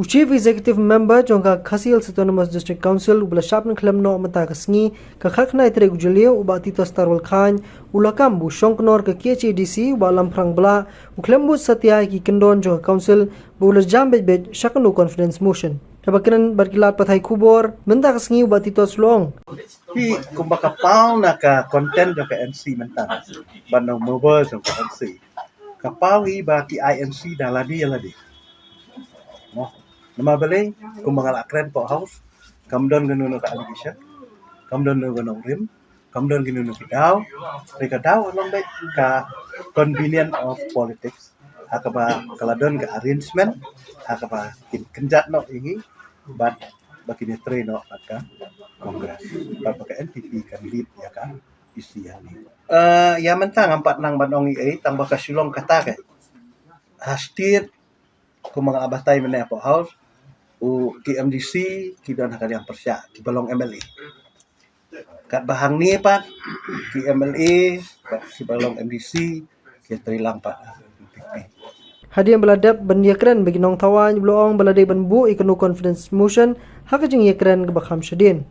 Chief Executive Member jongka Khasil Autonomous District Council ubla syapn klam no mata kasngi ka khakna itre gujulia uba tito starwal khan ulakam bu shonknor ka KHDC uba lamprang bla uklembu satya ki kendon jongka council bu ula jambet bet shakanu confidence motion kabakinan barkilat pathai kubor menta kasngi uba tito slong Pi kumbaka pau na ka content do ka MC mentang banong mobile do ka MC kapau hi ba ki INC daladi yaladi no nama balik kumbaka lakren po house kamdon ganu ka allegation kamdon ganu rim kamdon ganu daw reka daw along back ka convenient of politics akaba kaladon ka arrangement akaba kenjat no ingi but bakini tre no ka kongres baka NPP kan lead ya kan isi yani ya mentang empat nang banong ai tang baka silong kata ke hastir ku mga abatay mana po house u TMDC kidon hakali yang persya di balong MLA kat bahang ni pat di MLA di balong MDC kita trilang pak hadian beladap ban yakran bagi nong tawan blong beladai ban bu ikanu confidence motion hakajing yakran ke bakham shadin